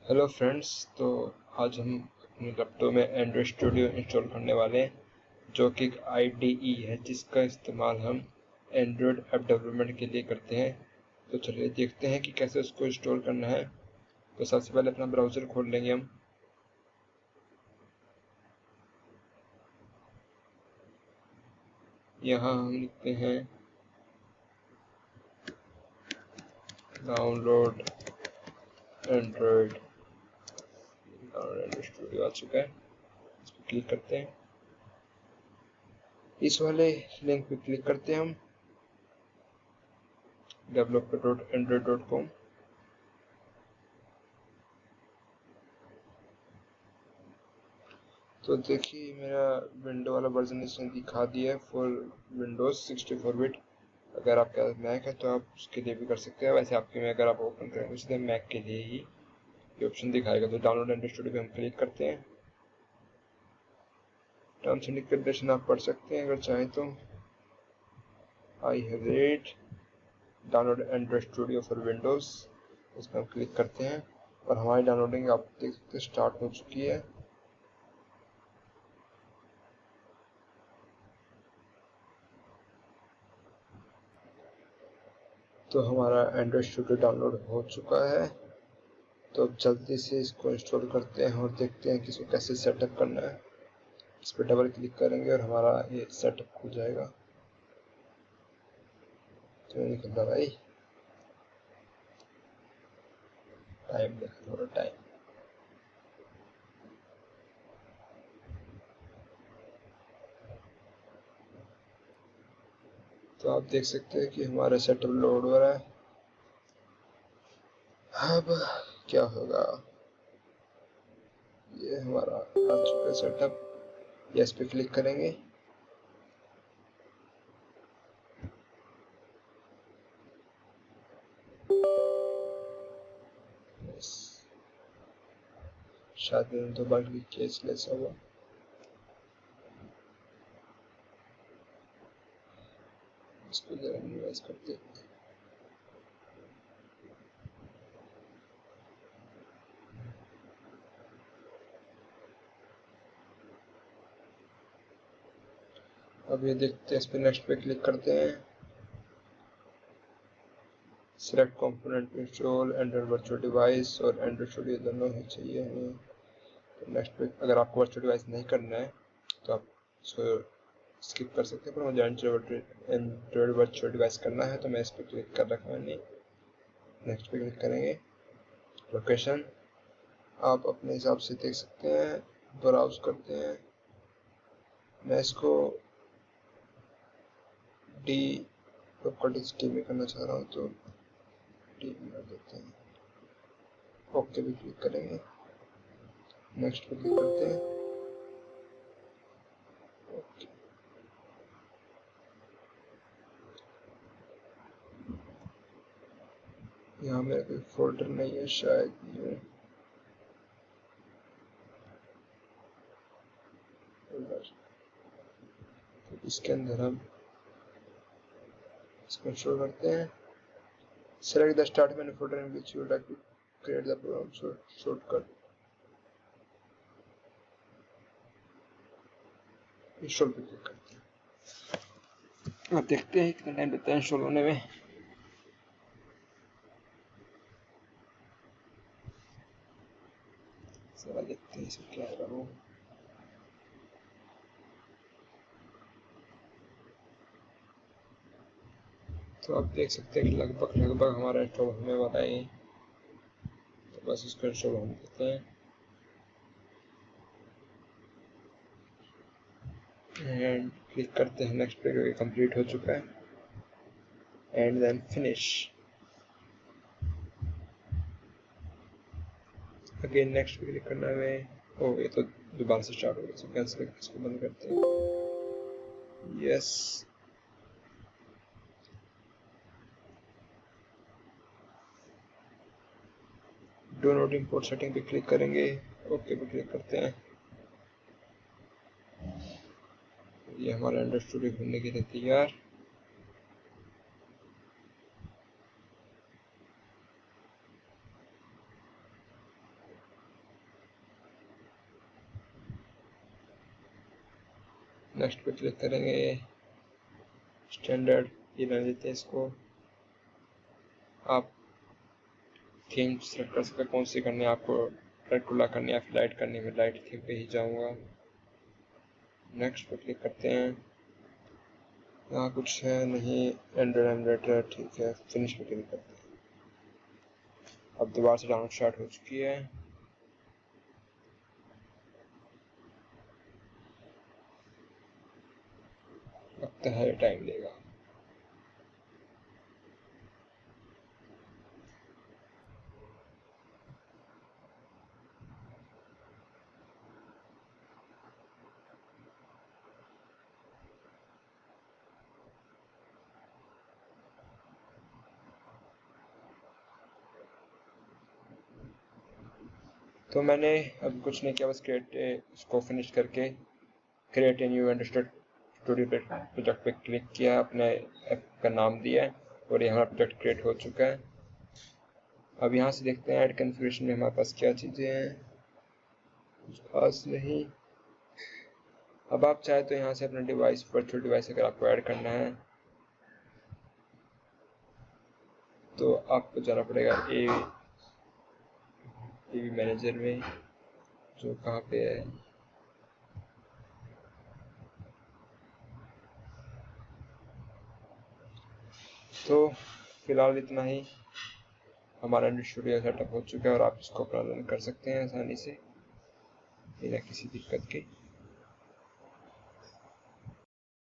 Hello friends. तो आज हम अपने लैपटॉप में एंड्रॉयड स्टूडियो इंस्टॉल करने वाले हैं, जो कि एक IDE है जिसका इस्तेमाल हम एंड्रॉयड ऐप डेवलपमेंट के लिए करते हैं। तो चलिए देखते हैं कि कैसे उसको इंस्टॉल करना है। तो सबसे पहले अपना ब्राउज़र खोल लेंगे हम। यहाँ हम लिखते हैं डाउनलोड एंड्रॉयड स्टूडियो। आ चुका है, इस पर क्लिक करते हैं। इस वाले लिंक पे क्लिक करते हैं हम developer.android.com। तो देखिए मेरा विंडो वाला वर्जन इसने दिखा दिया है फॉर विंडोज 64 बिट। अगर आपका मैक है तो आप उसके लिए भी कर सकते हैं। वैसे आपके में अगर आप ओपन करेंगे सीधे मैक के लिए ही ये ऑप्शन दिखाएगा। तो डाउनलोड एंड्रॉयड स्टूडियो पे हम क्लिक करते हैं। टर्म्स एंड कंडीशन आप पढ़ सकते हैं अगर चाहें तो। I have read download Android studio for Windows, इस पर हम क्लिक करते हैं और हमारी डाउनलोडिंग आप देख सकते हैं स्टार्ट हो चुकी है। तो हमारा एंड्रॉयड स्टूडियो डाउनलोड हो चुका है। तो अब जल्दी से इसको इंस्टॉल करते हैं और देखते हैं कि इसको कैसे सेटअप करना है। इस पर डबल क्लिक करेंगे और हमारा ये सेटअप खुल जाएगा। तो नहीं निकल रहा भाई, टाइम देखा थोड़ा टाइम। तो आप देख सकते हैं कि हमारा सेटअप लोड हो रहा है। अब क्या होगा, ये हमारा आ चुका है सेटअप। यस पे क्लिक करेंगे। यस, शायद मैंने 2 बार क्लिक किया इसलिए ऐसा हुआ। इसको जरा मिनिमाइज करते हैं। अब ये देखते हैं, इस पे नेक्स्ट पे क्लिक करते हैं। Select component install Android virtual device और एंड्रॉइड स्टूडियो दोनों ही चाहिए हमें। तो नेक्स्ट पे अगर आपको वर्चुअल डिवाइस नहीं करना है तो आप इसको स्किप कर सकते हैं, पर मुझे एंड्रॉइड वर्चुअल डिवाइस करना है तो मैं इस पर क्लिक कर रखा मैंने। नेक्स्ट पे क्लिक करेंगे। लोकेशन आप अपने हिसाब से देख सकते हैं, ब्राउज करते हैं। मैं इसको डी प्रॉपर्टीज टी में करना चाह रहा हूँ तो टी में कर देते हैं। ओके भी क्लिक करेंगे। नेक्स्ट पे क्लिक करते हैं। ओके, यहाँ मेरा कोई फोल्डर नहीं है शायद, ये फोल्डर। तो इसके अंदर हम इसको इंस्टॉल करते हैं। Select the start menu folder in which you like to create the program shortcut. Install पे क्लिक करते हैं। अब देखते हैं कितना टाइम लगता है इंस्टॉल होने में। चला देखते हैं इसे क्या करूँ। तो आप देख सकते हैं कि लगभग हमारा इंस्टॉल होने वाला है। तो बस इसको इंस्टॉल होने देते हैं एंड क्लिक करते हैं नेक्स्ट पे, क्योंकि कंप्लीट हो चुका है। And then finish. Again next पे क्लिक करना है। ओ ये तो दोबारा से स्टार्ट हो गया, इसको कैंसिल करके इसको बंद करते हैं। Yes, do not import setting पे क्लिक करेंगे। ओके पे क्लिक करते हैं। ये हमारा एंड्रॉइड स्टूडियो खुलने के लिए तैयार। नेक्स्ट पे क्लिक करेंगे, स्टैंडर्ड ये रहने देते हैं इसको। आप थीम सेलेक्ट कर सकते हैं कौन सी करनी है आपको, रेड कलर करनी है फिर लाइट करनी है, मैं लाइट थीम पे ही जाऊंगा। नेक्स्ट पे क्लिक करते हैं, यहाँ कुछ है नहीं, एंड्रॉइड एमुलेटर ठीक है, फिनिश पे क्लिक करते हैं। अब दोबारा से डाउनलोड स्टार्ट हो चुकी है। लगता है टाइम लेगा। तो मैंने अब कुछ नहीं किया, बस क्रिएट इसको फिनिश करके create a new studio project पे क्लिक किया, अपने ऐप का नाम दिया और ये हमारा प्रोजेक्ट क्रिएट हो चुका है। अब यहाँ से देखते हैं ऐड कॉन्फ़िगरेशन में हमारे पास क्या चीज़ें हैं, कुछ खास नहीं। अब आप चाहे तो यहाँ से अपना डिवाइस, वर्चुअल डिवाइस अगर आपको ऐड करना है तो आपको जाना पड़ेगा AV मैनेजर में, जो कहाँ पे है, तो फिलहाल इतना ही। हमारा स्टूडियो सेटअप हो चुका है और आप इसको अपना रन कर सकते हैं आसानी से बिना किसी दिक्कत के।